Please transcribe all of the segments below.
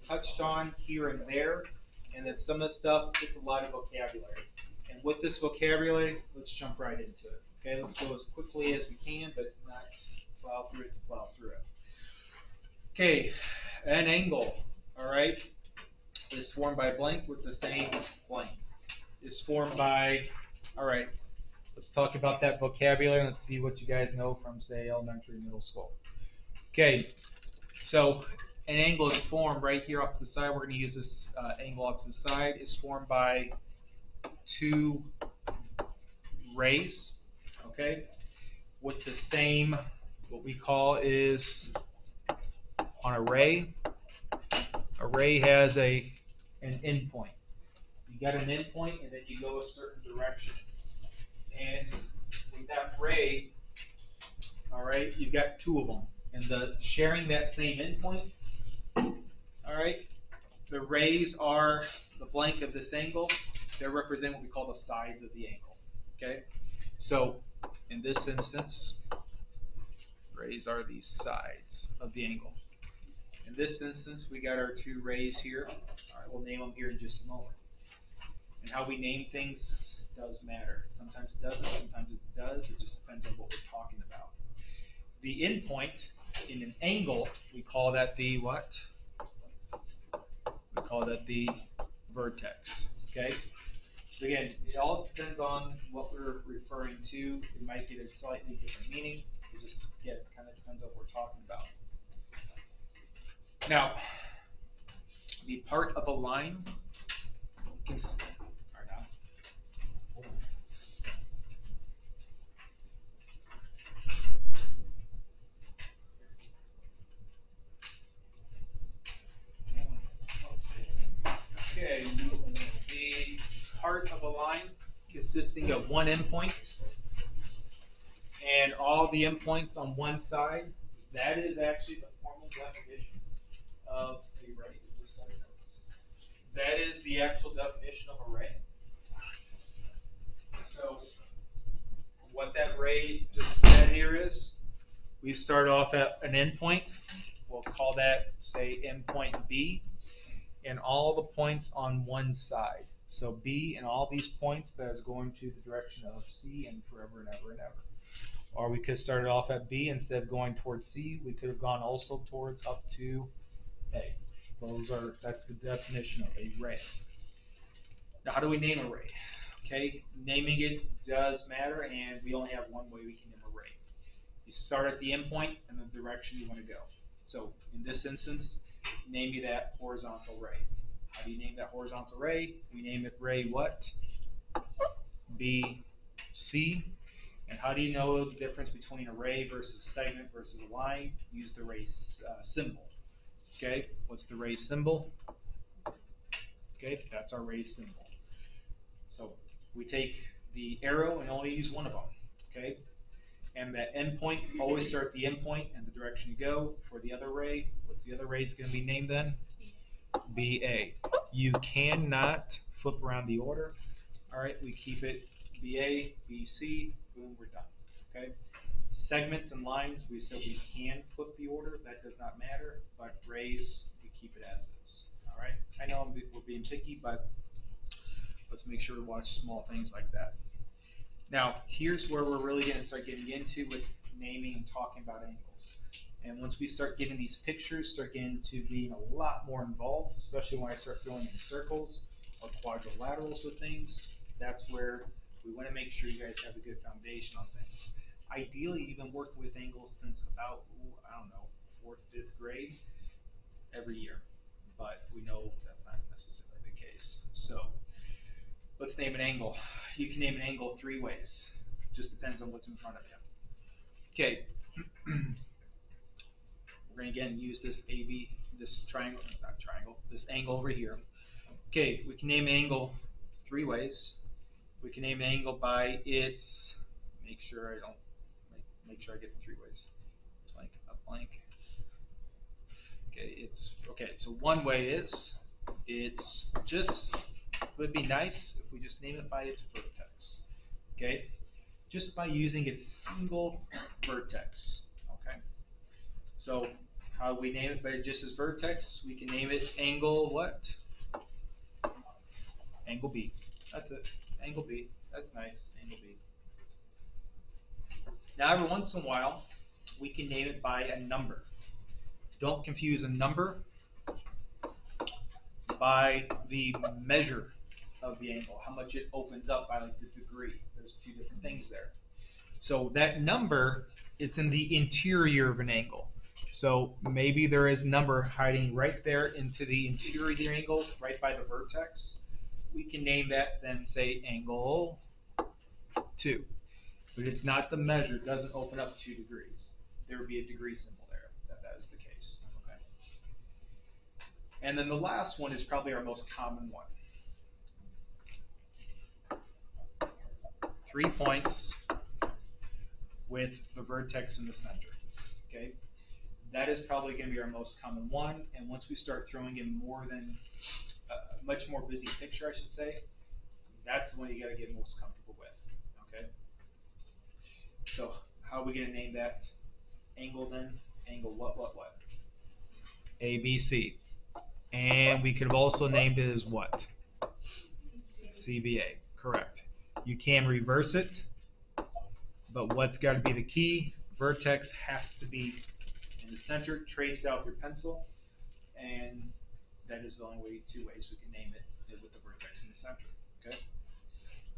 touched on here and there, and then some of the stuff, it's a lot of vocabulary. And with this vocabulary, let's jump right into it. Okay, let's go as quickly as we can, but not plow through it to plow through it. Okay, an angle, all right, is formed by blank with the same blank. Is formed by, all right, let's talk about that vocabulary. Let's see what you guys know from, say, elementary, middle school. Okay, so an angle is formed right here off to the side. We're going to use this angle off to the side. Is formed by two rays, okay, with the same, what we call is on a ray. A ray has an endpoint. You got an endpoint, and then you go a certain direction. And with that ray, all right, you've got two of them. And the sharing that same endpoint, all right, the rays are the blank of this angle. They represent what we call the sides of the angle, okay? So in this instance, rays are the sides of the angle. In this instance, we got our two rays here. All right, we'll name them here in just a moment. And how we name things does matter. Sometimes it doesn't, sometimes it does. It just depends on what we're talking about. The endpoint in an angle, we call that the what? We call that the vertex, okay? So again, it all depends on what we're referring to. It might get a slightly different meaning. It just, again, kind of depends on what we're talking about. Now, the part of a line can, okay, the part of a line consisting of one endpoint and all the endpoints on one side, that is actually the formal definition of a ray. That is the actual definition of a ray. So what that ray just said here is, we start off at an endpoint. We'll call that, say, endpoint B, and all the points on one side. So B and all these points, that is going to the direction of C and forever and ever and ever. Or we could start it off at B, instead of going towards C, we could have gone also towards up to A. That's the definition of a ray. Now, how do we name a ray? Okay, naming it does matter, and we only have one way we can name a ray. You start at the endpoint and the direction you want to go. So in this instance, name me that horizontal ray. How do you name that horizontal ray? We name it ray what? B, C. And how do you know the difference between a ray versus a segment versus a line? Use the ray symbol. Okay, what's the ray symbol? Okay, that's our ray symbol. So we take the arrow and only use one of them. Okay, and that endpoint, always start the endpoint and the direction you go. For the other ray, what's the other ray it's going to be named then? BA. You cannot flip around the order. All right, we keep it BA, BC, boom, we're done. Okay. Segments and lines, we said we can flip the order. That does not matter. But rays, we keep it as is. All right. I know we're being picky, but let's make sure we watch small things like that. Now, here's where we're really going to start getting into with naming and talking about angles. And once we start getting these pictures, start getting to being a lot more involved, especially when I start filling in circles or quadrilaterals with things, that's where we want to make sure you guys have a good foundation on things. Ideally, you've been working with angles since about, I don't know, 4th, 5th grade every year. But we know that's not necessarily the case. So let's name an angle. You can name an angle 3 ways. Just depends on what's in front of you. Okay. We're going to again use this AB, this triangle, not triangle, this angle over here. Okay, we can name an angle 3 ways. We can name an angle by its, make sure I get the 3 ways. Blank, a blank. Okay, so one way is, it's just, would be nice if we just name it by its vertex. Okay, just by using its single vertex. Okay, so How do we name it? But just as vertex, we can name it angle what? Angle B. That's it. Angle B. That's nice. Angle B. Now, every once in a while, we can name it by a number. Don't confuse a number by the measure of the angle, how much it opens up by like the degree. There's two different things there. So that number, it's in the interior of an angle. So maybe there is a number hiding right there into the interior of the angle, right by the vertex. We can name that, then say angle 2. But it's not the measure, it doesn't open up 2 degrees. There would be a degree symbol there, that is the case. Okay. And then the last one is probably our most common one. 3 points with the vertex in the center. Okay, that is probably going to be our most common one. And once we start throwing in more than a much more busy picture, I should say, that's the one you got to get most comfortable with. Okay. So how are we going to name that angle then? Angle what? ABC. And we could have also named it as what? CBA. Correct. You can reverse it, but what's got to be the key? Vertex has to be in the center. Trace out your pencil, and that is the only way, 2 ways we can name it with the vertex in the center. Okay.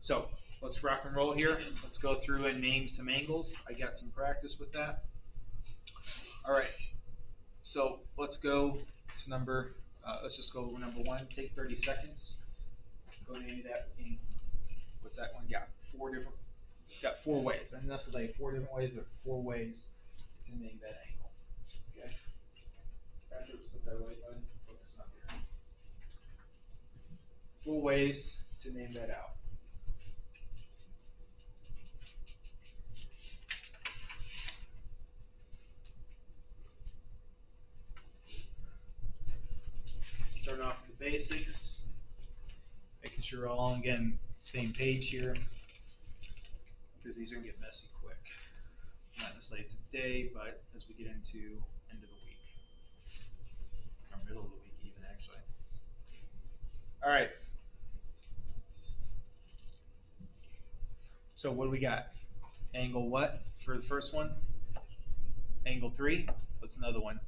So let's rock and roll here. Let's go through and name some angles. I got some practice with that. All right. So let's go to number. Let's just go over number 1. Take 30 seconds. Go name that in. What's that one got? 4 different. It's got 4 ways. And this is like 4 different ways, but 4 ways to name that angle. Okay. After it's put that away, bud. Focus on here. 4 ways to name that out. Start off with the basics. Making sure we're all again same page here, because these are gonna get messy quick. Not necessarily today, but as we get into end of the week, or middle of the week even actually. All right. So what do we got? Angle what for the first one? Angle 3. What's another one?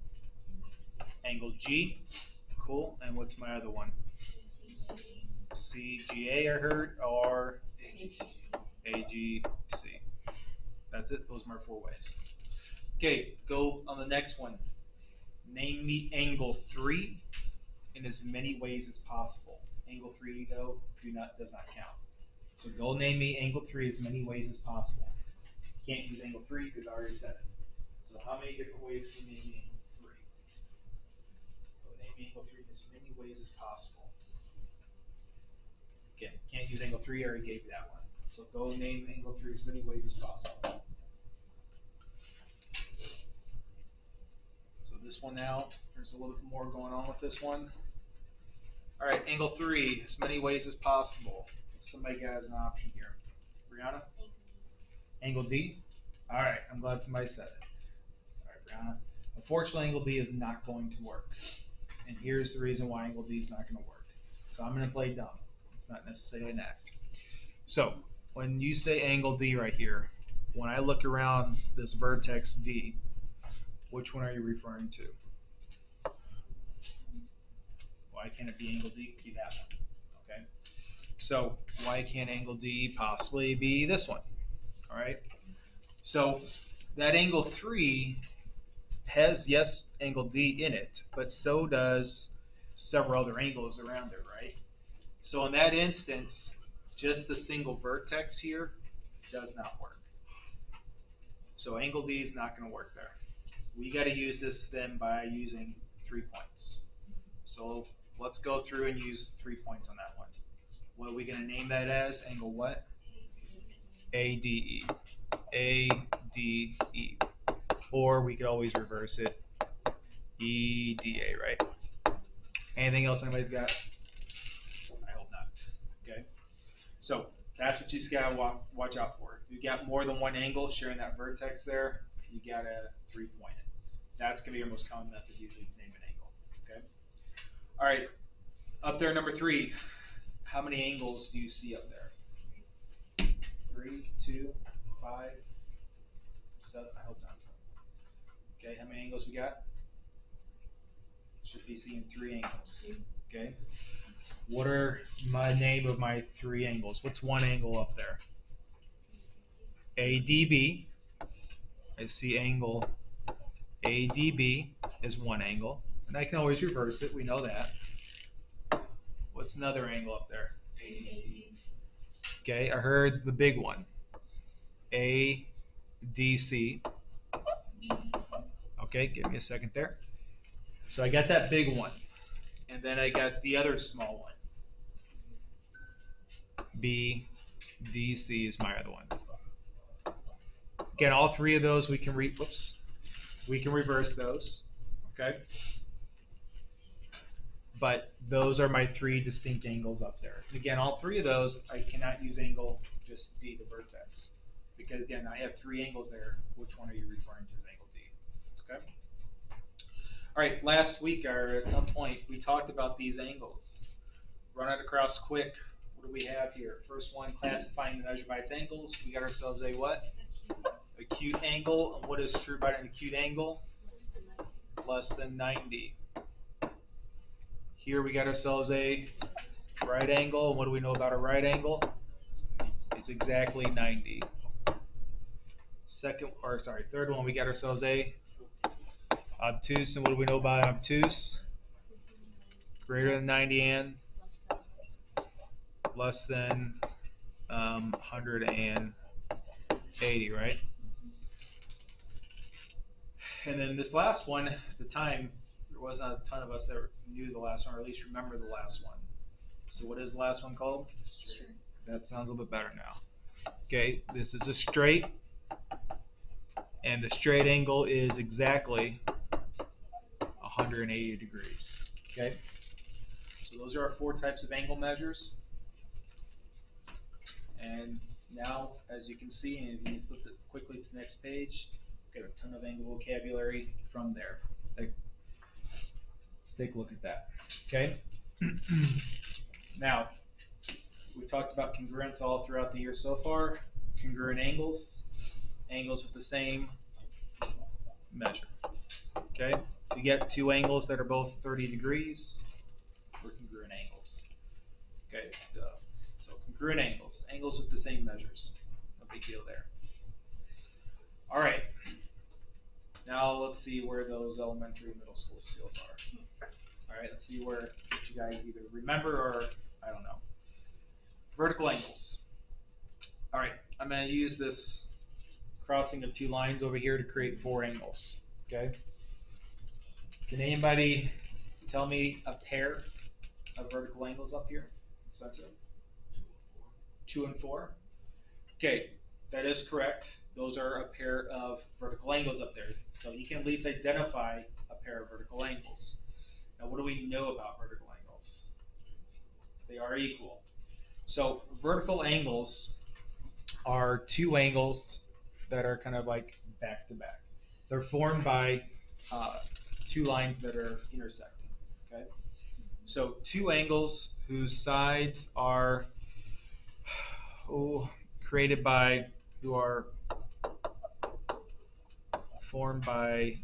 Angle G. Cool. And what's my other one? CGA I heard, or AGC. That's it. Those are my 4 ways. Okay, go on the next one. Name me angle 3 in as many ways as possible. Angle 3 though does not count. So go name me angle 3 as many ways as possible. You can't use angle 3 because I already said it. So how many different ways can you name me angle 3? Go name me angle 3 in as many ways as possible. Again, can't use angle 3, I already gave you that one. So go name angle 3 as many ways as possible. So this one now, there's a little bit more going on with this one. All right, angle 3, as many ways as possible. Somebody has an option here. Brianna? Angle D? All right, I'm glad somebody said it. All right, Brianna. Unfortunately, angle D is not going to work. And here's the reason why angle D is not going to work. So I'm going to play dumb. It's not necessarily an act. So when you say angle D right here, when I look around this vertex D, which one are you referring to? Why can't it be angle D? Be that one. Okay. So why can't angle D possibly be this one? All right. So that angle 3 has, yes, angle D in it, but so does several other angles around it, right? So in that instance, just the single vertex here does not work. So angle D is not going to work there. We got to use this then by using 3 points. So let's go through and use 3 points on that one. What are we going to name that as? Angle what? ADE. ADE. Or we could always reverse it. EDA, right? Anything else anybody's got? I hope not. Okay. So that's what you just got to watch out for. If you got more than one angle sharing that vertex there, you got to 3 point it. That's going to be your most common method usually to name an angle. Okay. All right. Up there, number 3. How many angles do you see up there? 3, 2, 5, 7. I hope not 7. Okay. How many angles we got? Should be seeing 3 angles. Okay. What are my name of my 3 angles? What's one angle up there? ADB. I see angle ADB is one angle, and I can always reverse it. We know that. What's another angle up there? Okay, I heard the big one. ADC. Okay, give me a second there. So I got that big one, and then I got the other small one. BDC is my other one. Again, all 3 of those we can reverse those. Okay. But those are my 3 distinct angles up there. And again, all 3 of those, I cannot use angle just D, the vertex. Because again, I have 3 angles there. Which one are you referring to as angle D? Okay? All right, last week, or at some point, we talked about these angles. Run it across quick. What do we have here? First one, classifying the measure by its angles. We got ourselves a what? Acute angle. And what is true about an acute angle? Less than 90. Here we got ourselves a right angle. And what do we know about a right angle? It's exactly 90. Third one, we got ourselves a obtuse. And what do we know about obtuse? Greater than 90 and less than 180, right? And then this last one, at the time, there wasn't a ton of us that knew the last one, or at least remember the last one. So what is the last one called? Straight. That sounds a little bit better now. Okay, this is a straight, and the straight angle is exactly 180 degrees. Okay, so those are our 4 types of angle measures. And now, as you can see, and if you flip it quickly to the next page, get a ton of angle vocabulary from there. Let's take a look at that. Okay. Now, we talked about congruence all throughout the year so far. Congruent angles, angles with the same measure. Okay. If you get 2 angles that are both 30 degrees, we're congruent angles. Okay. So congruent angles, angles with the same measures. No big deal there. All right. Now let's see where those elementary and middle school skills are. All right, let's see what you guys either remember or I don't know. Vertical angles. All right, I'm going to use this crossing of 2 lines over here to create 4 angles. Okay. Can anybody tell me a pair of vertical angles up here, Spencer? 2 and 4. Okay, that is correct. Those are a pair of vertical angles up there. So you can at least identify a pair of vertical angles. Now, what do we know about vertical angles? They are equal. So vertical angles are 2 angles that are kind of like back to back. They're formed by 2 lines that are intersecting. Okay. So 2 angles whose sides are formed by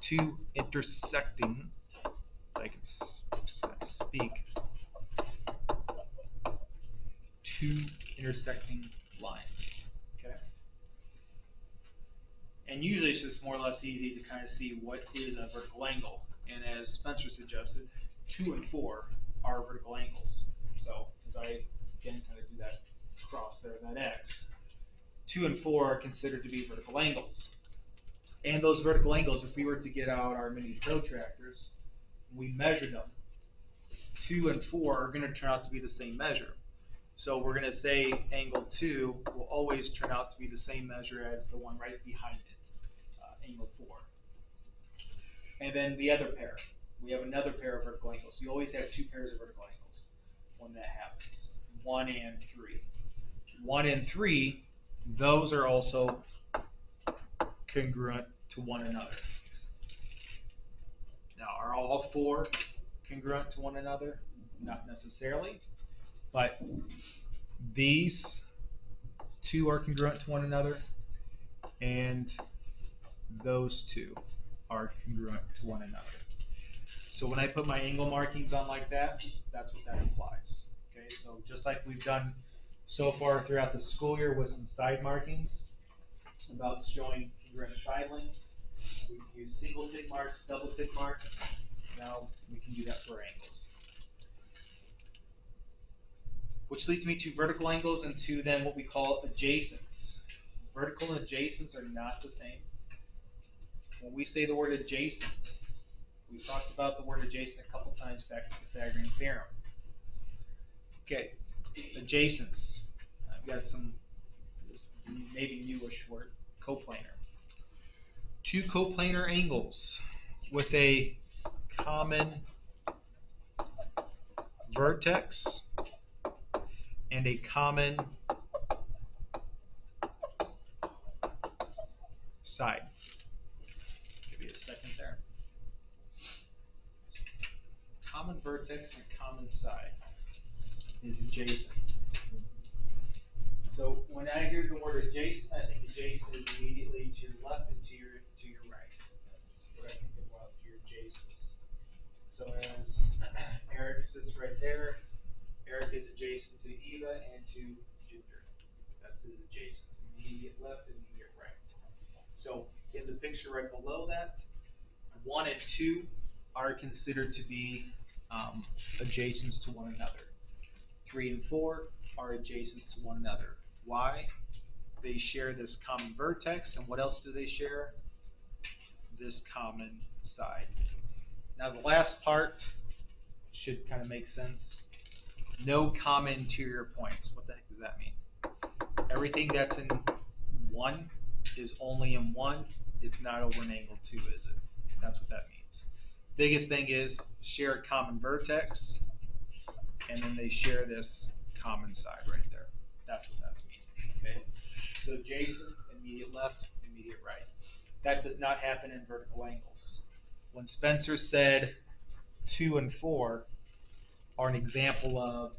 two intersecting. I can speak. 2 intersecting lines. Okay. And usually it's just more or less easy to kind of see what is a vertical angle. And as Spencer suggested, 2 and 4 are vertical angles. So as I again kind of do that cross there, that X, 2 and 4 are considered to be vertical angles. And those vertical angles, if we were to get out our mini protractors, we measure them, 2 and 4 are going to turn out to be the same measure. So we're going to say angle 2 will always turn out to be the same measure as the one right behind it, angle 4. And then the other pair, we have another pair of vertical angles. So you always have 2 pairs of vertical angles when that happens, 1 and 3. 1 and 3, those are also congruent to one another. Now, are all 4 congruent to one another? Not necessarily, but these 2 are congruent to one another, and those 2 are congruent to one another. So when I put my angle markings on like that, that's what that implies. Okay, so just like we've done so far throughout the school year with some side markings about showing congruent side lengths, we can use single tick marks, double tick marks. Now we can do that for angles. Which leads me to vertical angles and to then what we call adjacents. Vertical and adjacents are not the same. When we say the word adjacent, we talked about the word adjacent a couple times back to the Pythagorean theorem. Okay, adjacents. I've got some, this maybe newish word, coplanar. 2 coplanar angles with a common vertex and a common side. Give me a second there. Common vertex and common side is adjacent. So when I hear the word adjacent, I think adjacent is immediately to your left and to your right. That's what I think about your adjacents. So as Eric sits right there, Eric is adjacent to Eva and to Ginger. That's his adjacents, immediate left and immediate right. So in the picture right below that, 1 and 2 are considered to be adjacents to one another. 3 and 4 are adjacents to one another. Why? They share this common vertex, and what else do they share? This common side. Now the last part should kind of make sense. No common interior points. What the heck does that mean? Everything that's in 1 is only in 1. It's not over an angle 2, is it? That's what that means. Biggest thing is share a common vertex, and then they share this common side right there. That's what that means. Okay. So adjacent, immediate left, immediate right. That does not happen in vertical angles. When Spencer said 2 and 4 are an example of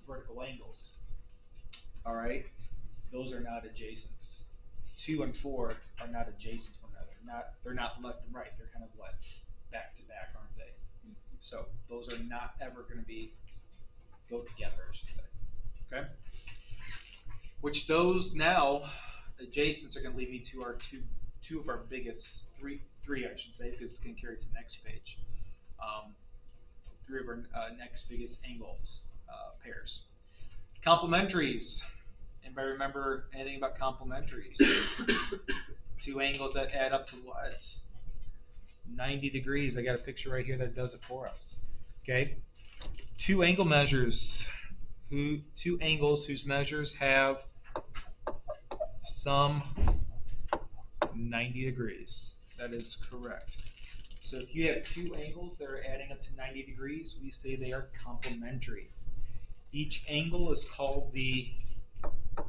vertical angles, all right, those are not adjacents. 2 and 4 are not adjacent to one another. They're not left and right. They're kind of what, back to back, aren't they? So those are not ever going to go together, I should say. Okay. Which those now adjacents are going to lead me to our two of our biggest three I should say, because it's going to carry to the next page. 3 of our next biggest angles pairs. Complementaries. Anybody remember anything about complementaries? 2 angles that add up to what? 90 degrees. I got a picture right here that does it for us. Okay. 2 angle measures. 2 angles whose measures have some 90 degrees. That is correct. So if you have 2 angles that are adding up to 90 degrees, we say they are complementary. Each angle is called the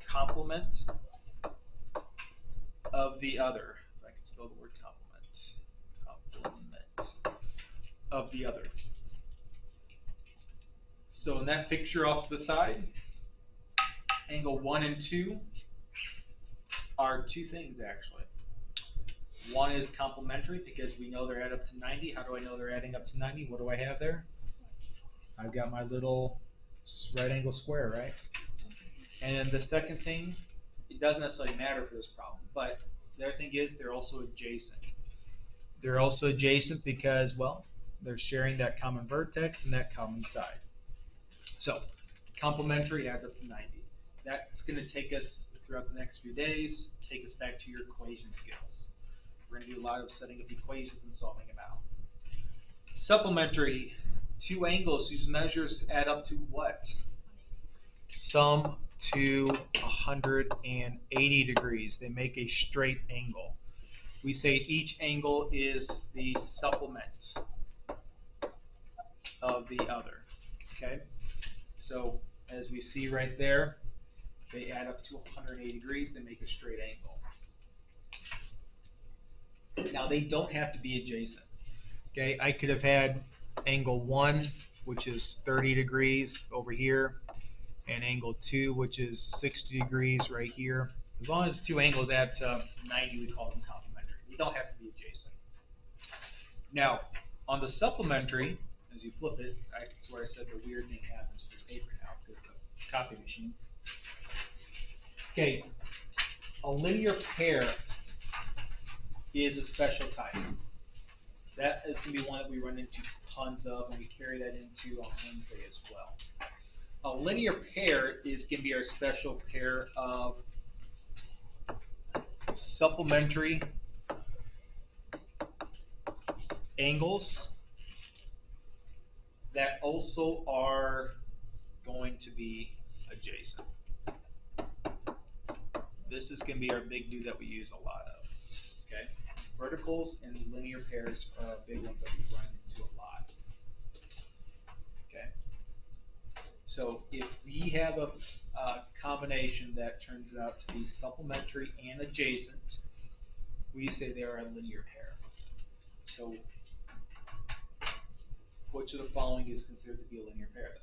complement of the other. If I can spell the word complement of the other. So in that picture off to the side, angle 1 and 2 are 2 things actually. 1 is complementary because we know they're add up to 90. How do I know they're adding up to 90? What do I have there? I've got my little right angle square, right? And then the second thing, it doesn't necessarily matter for this problem, but the other thing is they're also adjacent. They're also adjacent because, well, they're sharing that common vertex and that common side. So complementary adds up to 90. That's going to take us throughout the next few days, take us back to your equation skills. We're going to do a lot of setting up equations and solving them out. Supplementary, 2 angles whose measures add up to what? Some to 180 degrees. They make a straight angle. We say each angle is the supplement of the other. Okay? So as we see right there, they add up to 180 degrees. They make a straight angle. Now they don't have to be adjacent. Okay, I could have had angle 1, which is 30 degrees over here, and angle 2, which is 60 degrees right here. As long as two angles add to 90, we call them complementary. They don't have to be adjacent. Now, on the supplementary, as you flip it, that's where I said the weird thing happens with paper now, because the copy machine. Okay, a linear pair is a special type. That is going to be one that we run into tons of, and we carry that into on Wednesday as well. A linear pair is going to be our special pair of supplementary angles that also are going to be adjacent. This is going to be our big do that we use a lot of. Okay, verticals and linear pairs are big ones that we run into a lot. Okay, so if we have a combination that turns out to be supplementary and adjacent, we say they are a linear pair. So which of the following is considered to be a linear pair then?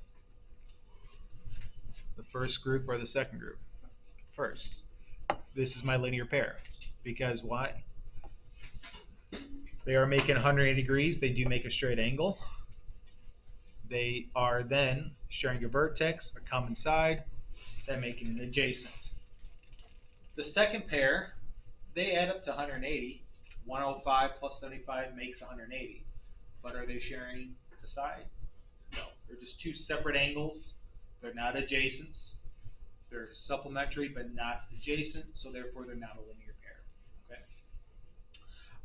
The first group or the second group? First. This is my linear pair. Because why? They are making 180 degrees. They do make a straight angle. They are then sharing a vertex, a common side, then making an adjacent. The second pair, they add up to 180. 105 plus 75 makes 180. But are they sharing the side? No. They're just two separate angles. They're not adjacents. They're supplementary but not adjacent, so therefore they're not a linear pair. Okay.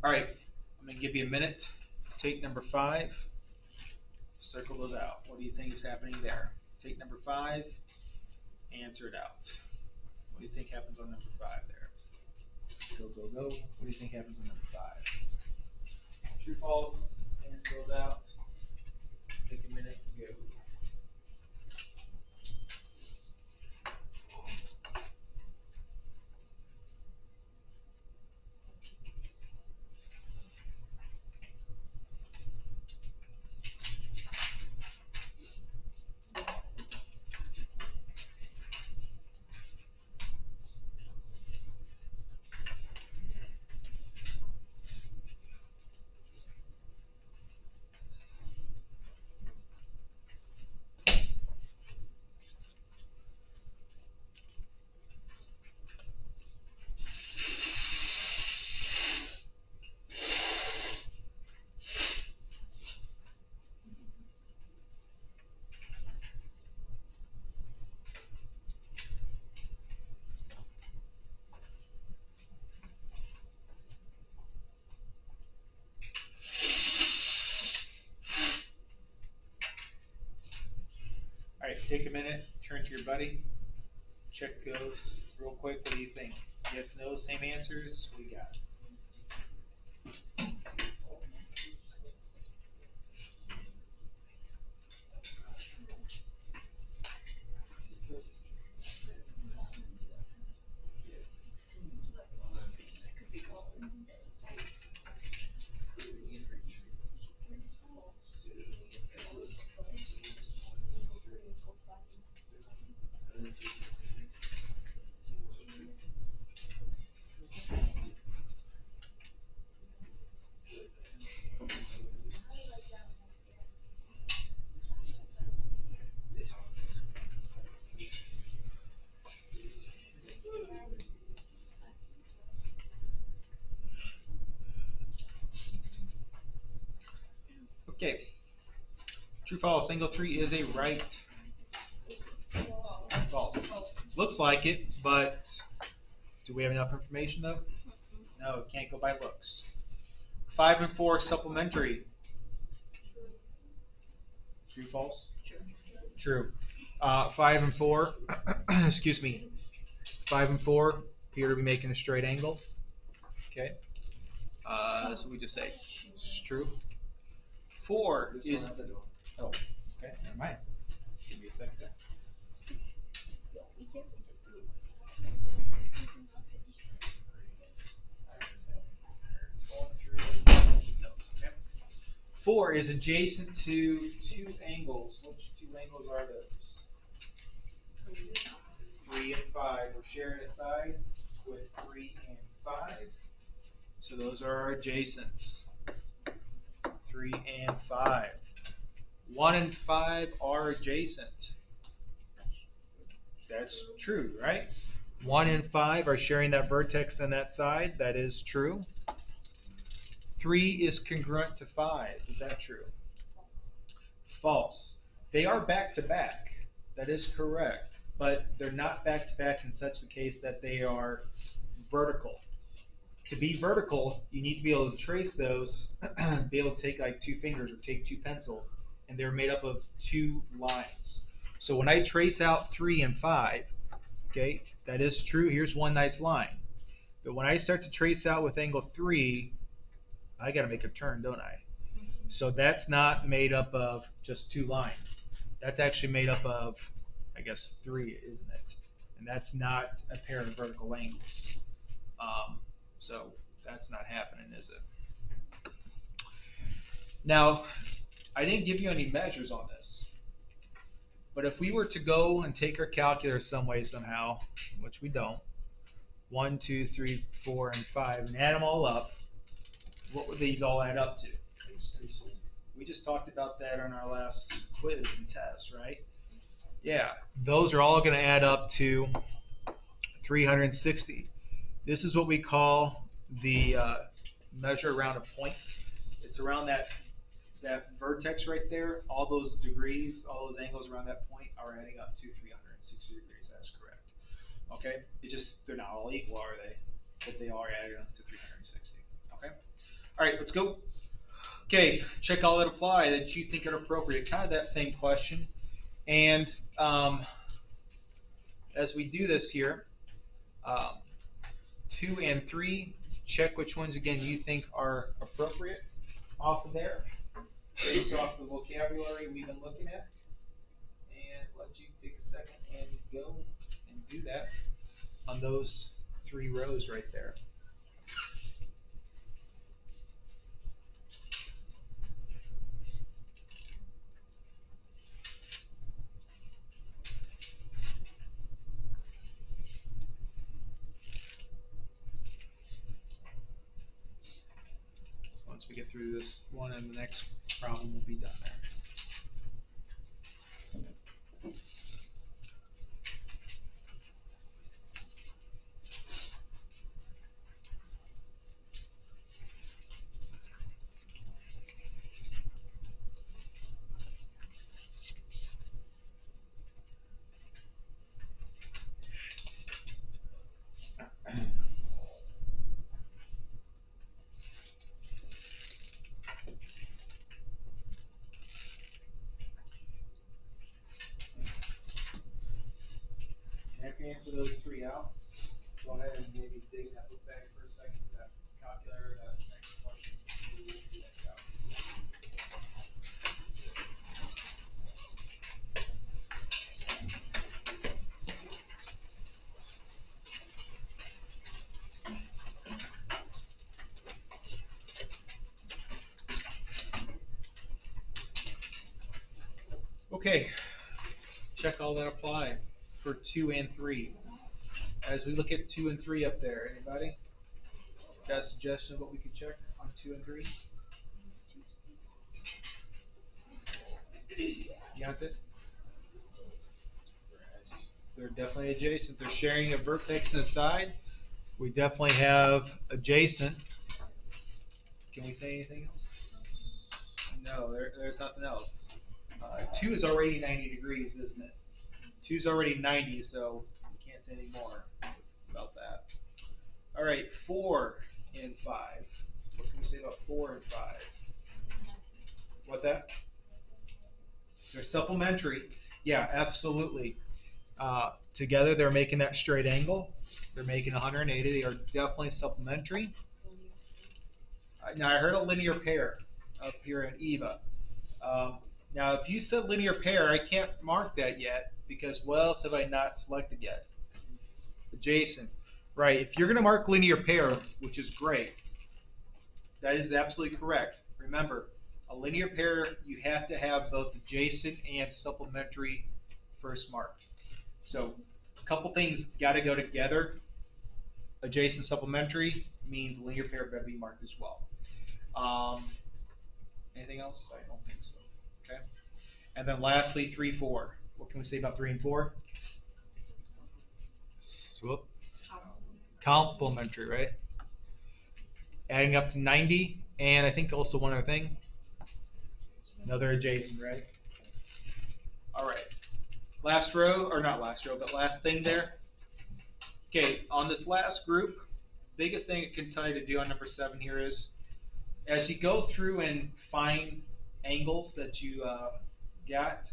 All right. I'm going to give you a minute. Take number 5. Circle those out. What do you think is happening there? Take number 5. Answer it out. What do you think happens on number 5 there? Go, go, go. What do you think happens on number 5? True, false. Answer those out. Take a minute and go. All right, take a minute, turn to your buddy, check those real quick. What do you think? Yes, no, same answers? What do you got? Okay. True, false. Angle 3 is a right. False. Looks like it, but do we have enough information though? No, can't go by looks. 5 and 4 supplementary. True, false? True. 5 and 4, excuse me. 5 and 4 appear to be making a straight angle. Okay. So we just say it's true. 4 is. Oh, okay, never mind. Give me a second there. 4 is adjacent to two angles. Which two angles are those? 3 and 5. We're sharing a side with 3 and 5. So those are our adjacents. 3 and 5. 1 and 5 are adjacent. That's true, right? 1 and 5 are sharing that vertex on that side. That is true. 3 is congruent to 5. Is that true? False. They are back to back. That is correct. But they're not back to back in such the case that they are vertical. To be vertical, you need to be able to trace those, be able to take like 2 fingers or take 2 pencils, and they're made up of 2 lines. So when I trace out 3 and 5, okay, that is true. Here's one nice line. But when I start to trace out with angle 3, I got to make a turn, don't I? So that's not made up of just 2 lines. That's actually made up of, I guess, 3, isn't it? And that's not a pair of vertical angles. So that's not happening, is it? Now, I didn't give you any measures on this. But if we were to go and take our calculator some way somehow, which we don't, 1, 2, 3, 4, and 5, and add them all up, what would these all add up to? We just talked about that on our last quiz and test, right? Yeah, those are all going to add up to 360. This is what we call the measure around a point. It's around that vertex right there. All those degrees, all those angles around that point are adding up to 360 degrees. That's correct. Okay? They're not all equal, are they? But they are adding up to 360. Okay? All right, let's go. Okay, check all that apply that you think are appropriate. Kind of that same question. And as we do this here, 2 and 3, check which ones again you think are appropriate off of there, based off the vocabulary we've been looking at. And let you take a second and go and do that on those 3 rows right there. Once we get through this one, and the next problem will be done there. After you answer those 3 out, go ahead and maybe dig that book bag for a second, that calculator, that next question. Okay, check all that apply for 2 and 3. As we look at 2 and 3 up there, anybody got a suggestion of what we could check on 2 and 3? You got it? They're definitely adjacent. They're sharing a vertex and a side. We definitely have adjacent. Can we say anything else? No, there's nothing else. 2 is already 90 degrees, isn't it? 2 is already 90, so we can't say any more about that. All right, 4 and 5. What can we say about 4 and 5? What's that? They're supplementary. Yeah, absolutely. Together, they're making that straight angle. They're making 180. They are definitely supplementary. Now, I heard a linear pair up here in EVA. Now, if you said linear pair, I can't mark that yet because what else have I not selected yet? Adjacent. Right. If you're going to mark linear pair, which is great, that is absolutely correct. Remember, A linear pair, you have to have both adjacent and supplementary first mark. So a couple things got to go together. Adjacent supplementary means linear pair better be marked as well. Anything else? I don't think so. Okay. And then lastly, 3, 4. What can we say about 3 and 4? Whoop. Complementary, right? Adding up to 90, and I think also one other thing. Another adjacent, right? All right. Last row, or not last row, but last thing there. Okay, on this last group, biggest thing it can tell you to do on number 7 here is, as you go through and find angles that you got,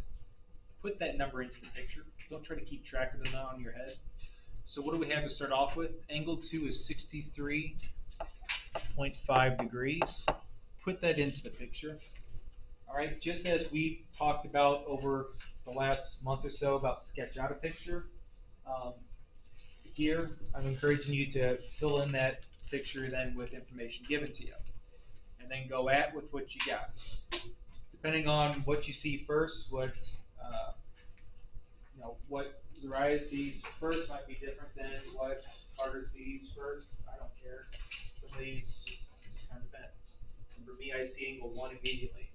put that number into the picture. Don't try to keep track of them now in your head. So what do we have to start off with? Angle 2 is 63.5 degrees. Put that into the picture. All right, just as we talked about over the last month or so about sketch out a picture, here I'm encouraging you to fill in that picture then with information given to you, and then go at with what you got. Depending on what you see first, what what Uriah sees first might be different than what Carter sees first. I don't care. Some of these just kind of depends. And for me, I see angle 1 immediately.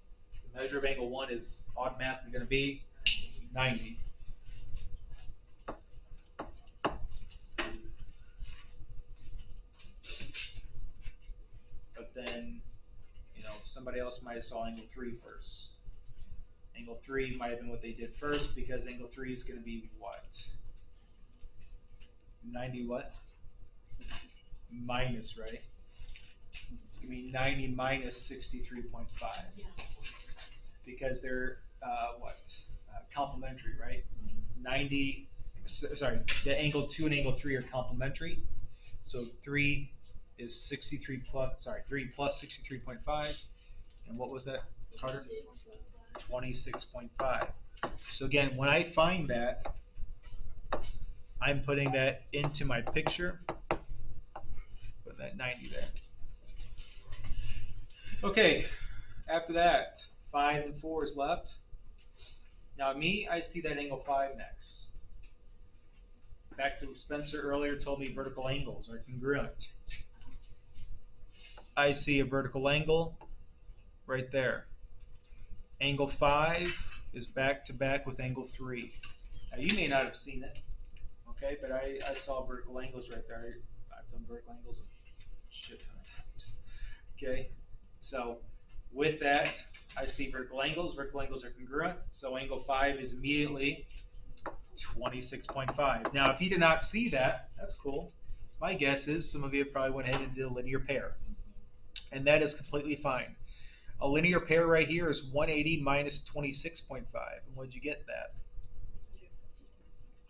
The measure of angle 1 is automatically going to be 90. But then, somebody else might have saw angle 3 first. Angle 3 might have been what they did first, because angle 3 is going to be what? 90 what? Minus, right? It's going to be 90 minus 63.5. Yeah. Because they're, complementary, right? 90, sorry, the angle 2 and angle 3 are complementary. So 3 is 3 plus 63.5. And what was that, Carter? 26.5. So again, when I find that, I'm putting that into my picture. Put that 90 there. Okay, after that, 5 and 4 is left. Now me, I see that angle 5 next. Back to Spencer earlier told me vertical angles are congruent. I see a vertical angle right there. Angle 5 is back to back with angle 3. Now you may not have seen it, okay, but I saw vertical angles right there. I've done vertical angles a shit ton of times. Okay, so with that, I see vertical angles. Vertical angles are congruent, so angle 5 is immediately 26.5. Now, if you did not see that, that's cool. My guess is some of you probably went ahead and did a linear pair, and that is completely fine. A linear pair right here is 180 minus 26.5. And what did you get that?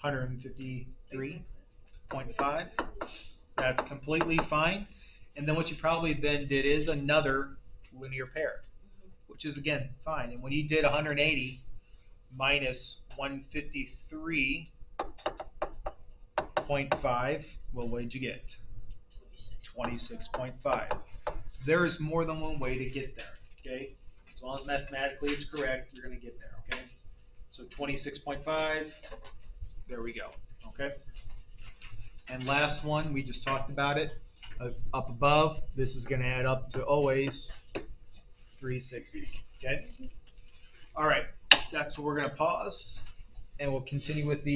153.5. That's completely fine. And then what you probably then did is another linear pair, which is again fine. And when you did 180 minus 153.5, well, what did you get? 26.5. There is more than one way to get there. Okay, as long as mathematically it's correct, you're going to get there. Okay, so 26.5, there we go. Okay, and last one, we just talked about it up above. This is going to add up to always 360. Okay, all right, that's where we're going to pause, and we'll continue with the